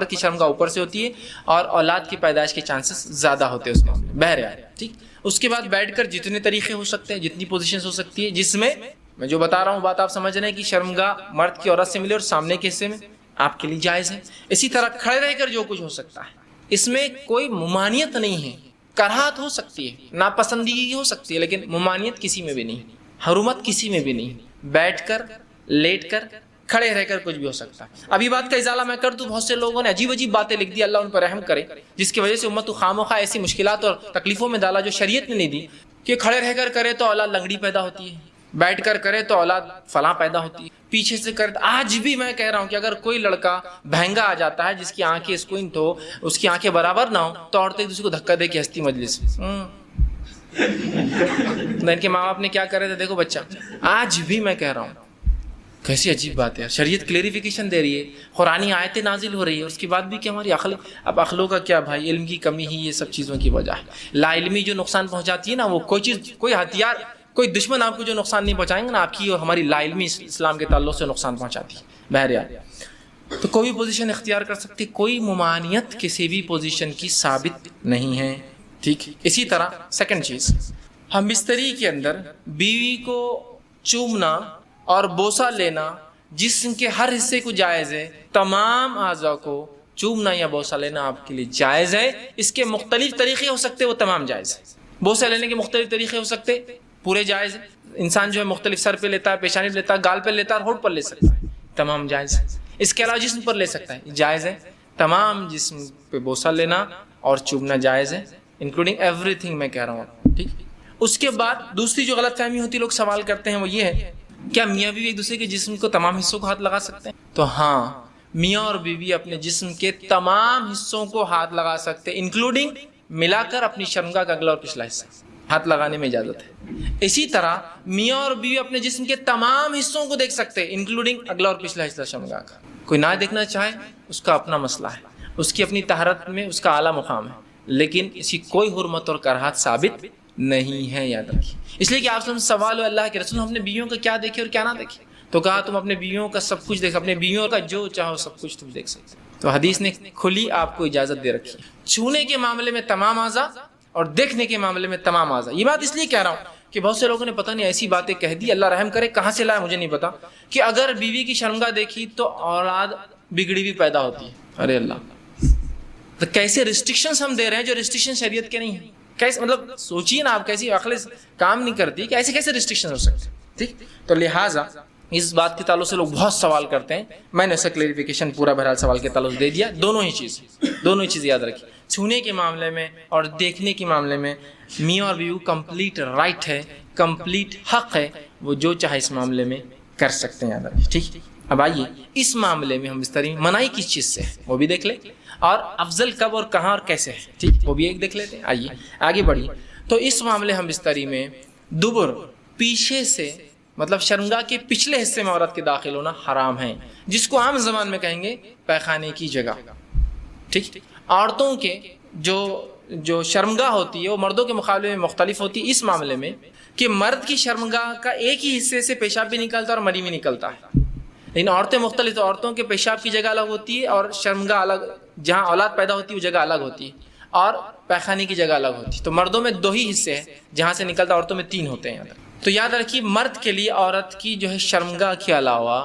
کی شرمگاہ اوپر سے ہوتی ہے اور اولاد کی پیدائش کے چانسز زیادہ ہوتے ہیں اس معاملے میں، بہرحال ٹھیک۔ اس کے بعد بیٹھ کر جتنے طریقے ہو سکتے ہیں، جتنی پوزیشنز ہو سکتی ہے، جس میں میں جو بتا رہا ہوں بات آپ سمجھ رہے ہیں کہ شرمگاہ مرد کی عورت سے ملے اور سامنے کے حصے میں آپ کے لیے جائز ہے۔ اسی طرح کھڑے رہ کر جو کچھ ہو سکتا ہے، اس میں کوئی ممانعت نہیں ہے، کراہت ہو سکتی ہے، ناپسندیدگی ہو سکتی ہے، لیکن ممانعت کسی میں بھی نہیں، حرمت کسی میں بھی نہیں، بیٹھ کر، لیٹ کر، کھڑے رہ کر کچھ بھی ہو سکتا ہے۔ ابھی بات کا ازالہ میں کر دوں، بہت سے لوگوں نے عجیب باتیں لکھ دی، اللہ ان پر رحم کرے، جس کی وجہ سے امت کو خواہ ایسی مشکلات اور تکلیفوں میں ڈالا جو شریعت نے نہیں دی، کہ کھڑے رہ کر کرے تو اولاد لنگڑی پیدا ہوتی ہے، بیٹھ کر کرے تو اولاد فلاں پیدا ہوتی ہے، پیچھے سے کرے۔ آج بھی میں کہہ رہا ہوں کہ اگر کوئی لڑکا بہنگا آ جاتا ہے جس کی آنکھیں اسکوئنٹ ہو، اس کی آنکھیں برابر نہ ہو، تو عورتیں ایک دوسرے کو دھکا دے کے ہستی مجلس ان کے ماں باپ نے کیا کرے تھے، دیکھو بچہ، آج بھی میں کہہ رہا ہوں کیسی عجیب بات ہے، شریعت کلیریفیکیشن دے رہی ہے، قرآنی آیتیں نازل ہو رہی ہے، اس کے بعد بھی کہ ہماری اب عقلوں کا کیا بھائی، علم کی کمی ہی یہ سب چیزوں کی وجہ ہے۔ لا علمی جو نقصان پہنچاتی ہے نا، وہ کوئی چیز، کوئی ہتھیار، کوئی دشمن آپ کو جو نقصان نہیں پہنچائیں گے نا، آپ کی اور ہماری لا علمی اسلام کے تعلق سے نقصان پہنچاتی ہے۔ بہرحال تو کوئی بھی پوزیشن اختیار کر سکتی، کوئی ممانعت کسی بھی پوزیشن کی ثابت نہیں ہے، ٹھیک۔ اسی طرح سیکنڈ چیز، ہم بستری کے اندر بیوی کو چومنا اور بوسہ لینا جسم کے ہر حصے کو جائز ہے، تمام اعضاء کو چومنا یا بوسہ لینا آپ کے لیے جائز ہے۔ اس کے مختلف طریقے ہو سکتے، وہ تمام جائز ہے۔ بوسہ لینے کے مختلف طریقے ہو سکتے، پورے جائز ہے، انسان جو ہے مختلف سر پہ لیتا ہے، پیشانی پہ لیتا ہے، گال پہ لیتا ہے، ہونٹ پر لے سکتا ہے، تمام جائز ہے۔ اس کے علاوہ جسم پر لے سکتا ہے، جائز ہے، تمام جسم پہ بوسہ لینا اور چومنا جائز ہے، انکلوڈنگ ایوری تھنگ میں کہہ رہا ہوں، ٹھیک۔ اس کے بعد دوسری جو غلط فہمی ہوتی ہے، لوگ سوال کرتے ہیں، وہ یہ ہے کیا میاں بیوی ایک دوسرے کے جسم کو تمام حصوں کو ہاتھ لگا سکتے ہیں؟ تو ہاں، میاں اور بیوی اپنے جسم کے تمام حصوں کو ہاتھ لگا سکتے ہیں، انکلوڈنگ ملا کر اپنی شرمگاہ کا اگلا اور پچھلا حصہ، ہاتھ لگانے میں اجازت ہے۔ اسی طرح میاں اور بیوی اپنے جسم کے تمام حصوں کو دیکھ سکتے ہیں، انکلوڈنگ اگلا اور پچھلا حصہ شرمگاہ کا۔ کوئی نہ دیکھنا چاہے اس کا اپنا مسئلہ ہے، اس کی اپنی طہارت میں اس کا اعلیٰ مقام ہے، لیکن اس کی کوئی حرمت اور کراہت ثابت نہیں ہے، یاد رکھیے۔ اس لیے کہ آپ سے سوال ہو اللہ کے رسول ہم اپنے بیویوں کا کیا دیکھیں اور کیا نہ دیکھیں، تو کہا تم اپنے بیویوں کا سب کچھ دیکھ، اپنے بیویوں کا جو چاہو سب کچھ تم دیکھ سکتے۔ تو حدیث نے کھلی آپ کو اجازت دے رکھی ہے، چھونے کے معاملے میں تمام اعضاء اور دیکھنے کے معاملے میں تمام اعضاء۔ یہ بات اس لیے کہہ رہا ہوں کہ بہت سے لوگوں نے پتہ نہیں ایسی باتیں کہہ دی، اللہ رحم کرے کہاں سے لایا مجھے نہیں پتا، کہ اگر بیوی کی شرمگاہ دیکھی تو اولاد بگڑی بھی پیدا ہوتی ہے۔ ارے اللہ، تو کیسے ریسٹرکشنز ہم دے رہے ہیں جو ریسٹرکشن شریعت کے نہیں ہیں؟ کیسے، مطلب سوچیے نا آپ، کیسی عقل کام نہیں کرتی کہ ایسے کیسے ریسٹرکشن ہو سکتے، ٹھیک؟ تو لہٰذا اس بات کے تعلق سے لوگ بہت سوال کرتے ہیں، میں نے اسے کلیریفیکیشن پورا بہرحال سوال کے تعلق دے دیا۔ دونوں ہی چیز یاد رکھیے، چھونے کے معاملے میں اور دیکھنے کے معاملے میں میاں اور بیوی کمپلیٹ رائٹ ہے، کمپلیٹ حق ہے، وہ جو چاہے اس معاملے میں کر سکتے ہیں، یاد رکھیے، ٹھیک؟ اب آئیے اس معاملے میں ہم بستری میں منائی کس چیز سے ہے وہ بھی دیکھ لیں، اور افضل کب اور کہاں اور کیسے ہے، ٹھیک، وہ بھی ایک دیکھ لیتے ہیں۔ آئیے آگے بڑھیے۔ تو اس معاملے ہم بستری میں دبر پیچھے سے، مطلب شرمگاہ کے پچھلے حصے میں عورت کے داخل ہونا حرام ہے، جس کو عام زبان میں کہیں گے پیخانے کی جگہ، ٹھیک؟ عورتوں کے جو شرمگاہ ہوتی ہے وہ مردوں کے مقابلے میں مختلف ہوتی ہے اس معاملے میں کہ مرد کی شرمگاہ کا ایک ہی حصے سے پیشاب بھی نکلتا ہے اور منی بھی نکلتا ہے، لیکن عورتیں مختلف، تو عورتوں کے پیشاب کی جگہ الگ ہوتی ہے اور شرمگاہ الگ، جہاں اولاد پیدا ہوتی ہے وہ جگہ الگ ہوتی ہے، اور پیخانے کی جگہ الگ ہوتی ہے۔ تو مردوں میں 2 ہی حصے ہیں جہاں سے نکلتا، عورتوں میں 3 ہوتے ہیں۔ تو یاد رکھیے مرد کے لیے عورت کی جو ہے شرمگاہ کے علاوہ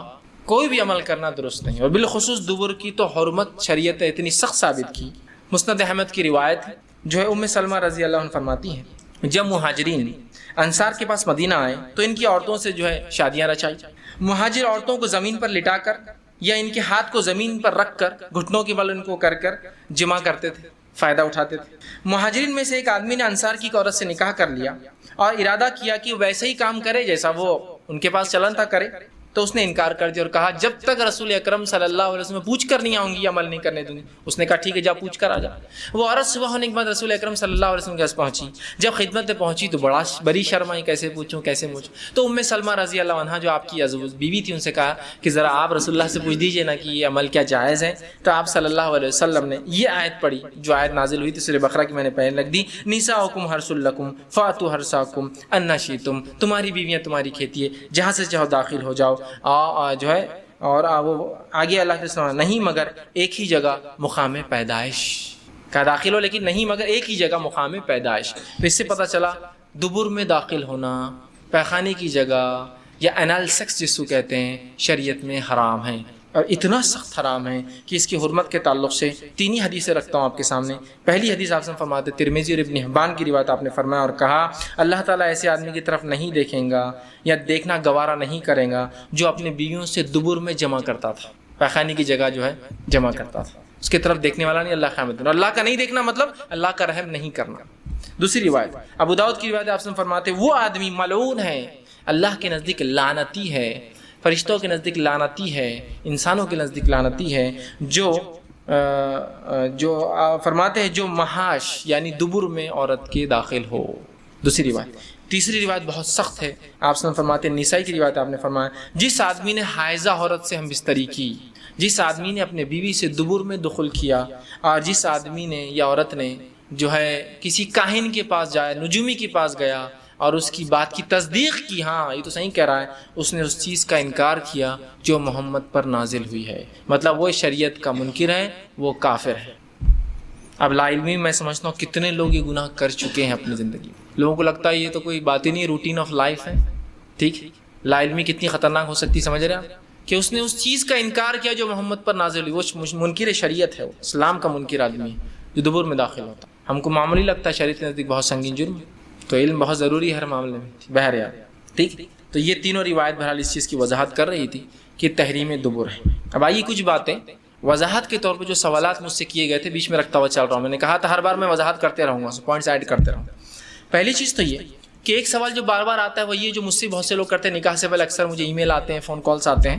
کوئی بھی عمل کرنا درست نہیں، اور بالخصوص دبر کی تو حرمت شریعت نے اتنی سخت ثابت کی۔ مسند احمد کی روایت ہے، جو ہے ام سلمہ رضی اللہ عنہ فرماتی ہیں، جب مہاجرین انصار کے پاس مدینہ آئے تو ان کی عورتوں سے جو ہے شادیاں رچائی۔ مہاجر عورتوں کو زمین پر لٹا کر یا ان کے ہاتھ کو زمین پر رکھ کر گھٹنوں کے بل ان کو کر جمع کرتے تھے، فائدہ اٹھاتے تھے۔ مہاجرین میں سے ایک آدمی نے انصار کی عورت سے نکاح کر لیا اور ارادہ کیا کہ ویسے ہی کام کرے جیسا وہ ان کے پاس چلن تھا کرے، تو اس نے انکار کر دیا اور کہا جب تک رسول اکرم صلی اللہ علیہ وسلم پوچھ کر نہیں آؤں گی عمل نہیں کرنے دوں گی۔ اس نے کہا ٹھیک ہے جا پوچھ کر آ جا۔ وہ عورت صبح ہونے کے بعد رسول اکرم صلی اللہ علیہ وسلم کے پاس پہنچی، جب خدمت میں پہنچی تو بڑی شرمائی، کیسے پوچھوں کیسے پوچھوں۔ تو ام سلمہ رضی اللہ عنہا جو آپ کی عزوج بیوی تھی ان سے کہا کہ ذرا آپ رسول اللہ سے پوچھ دیجئے نا کہ یہ عمل کیا جائز ہے۔ تو آپ صلی اللہ علیہ وسلم نے یہ آیت پڑھی جو آیت نازل ہوئی تھی سورہ بقرہ کی، میں نے پہلے لکھ دی، نساؤکم حرث لکم فاتوا حرثکم ان شئتم، تمہاری بیویاں تمہاری کھیتی ہے، جہاں سے چاہو داخل ہو جاؤ، جو ہے، اور وہ آگے اللہ کے سوا نہیں مگر ایک ہی جگہ مقام پیدائش کا داخل ہو، لیکن نہیں مگر ایک ہی جگہ مقام پیدائش۔ تو اس سے پتہ چلا دبر میں داخل ہونا، پیخانے کی جگہ یا انال سیکس جس کو کہتے ہیں، شریعت میں حرام ہے، اور اتنا سخت حرام ہے کہ اس کی حرمت کے تعلق سے 3 ہی حدیثیں رکھتا ہوں آپ کے سامنے۔ پہلی حدیث آپ سے فرماتے ترمذی اور ابن حبان کی روایت، آپ نے فرمایا اور کہا اللہ تعالیٰ ایسے آدمی کی طرف نہیں دیکھیں گا یا دیکھنا گوارا نہیں کرے گا جو اپنے بیویوں سے دبر میں جمع کرتا تھا، پیخانے کی جگہ جو ہے جمع کرتا تھا، اس کی طرف دیکھنے والا نہیں اللہ قیامت دن۔ اللہ کا نہیں دیکھنا مطلب اللہ کا رحم نہیں کرنا۔ دوسری روایت ابو داؤد کی روایت، آپ سے فرماتے وہ آدمی ملعون ہے، اللہ کے نزدیک لعنتی ہے، فرشتوں کے نزدیک لعنتی ہے، انسانوں کے نزدیک لعنتی ہے، جو فرماتے ہیں جو محاش یعنی دبر میں عورت کے داخل ہو۔ دوسری روایت۔ تیسری روایت بہت سخت ہے، آپ سے فرماتے ہیں، نسائی کی روایت آپ نے فرمایا جس آدمی نے حائضہ عورت سے ہم بستری کی، جس آدمی نے اپنے بیوی سے دبر میں دخل کیا، اور جس آدمی نے یا عورت نے جو ہے کسی کاہن کے پاس جایا، نجومی کے پاس گیا اور اس کی بات کی تصدیق کی، ہاں یہ تو صحیح کہہ رہا ہے، اس نے اس چیز کا انکار کیا جو محمد پر نازل ہوئی ہے، مطلب وہ شریعت کا منکر ہے، وہ کافر ہے۔ اب لا علمی میں سمجھتا ہوں کتنے لوگ یہ گناہ کر چکے ہیں اپنی زندگی میں، لوگوں کو لگتا ہے یہ تو کوئی بات ہی نہیں، روٹین آف لائف ہے، ٹھیک؟ لا علمی کتنی خطرناک ہو سکتی، سمجھ رہے آپ کہ اس نے اس چیز کا انکار کیا جو محمد پر نازل ہوئی، وہ منکر شریعت ہے، وہ اسلام کا منکر آدمی ہے جو دبر میں داخل ہوتا ہے۔ ہم کو معمولی لگتا ہے، شریعت کے نزدیک بہت سنگین جرم ہے، تو علم بہت ضروری ہے ہر معاملے میں، بہرحال ٹھیک۔ تو یہ تینوں روایت بہرحال اس چیز کی وضاحت کر رہی تھی کہ تحریم دبر ہے۔ اب آئیے کچھ باتیں وضاحت کے طور پہ جو سوالات مجھ سے کیے گئے تھے، بیچ میں رکھتا ہوا چل رہا ہوں، میں نے کہا تھا ہر بار میں وضاحت کرتے رہوں گا، پوائنٹس ایڈ کرتے رہوں گا۔ پہلی چیز تو یہ کہ ایک سوال جو بار بار آتا ہے وہ یہ جو مجھ سے بہت سے لوگ کرتے ہیں، نکاح سے پہلے اکثر مجھے ای میل آتے ہیں، فون کالس آتے ہیں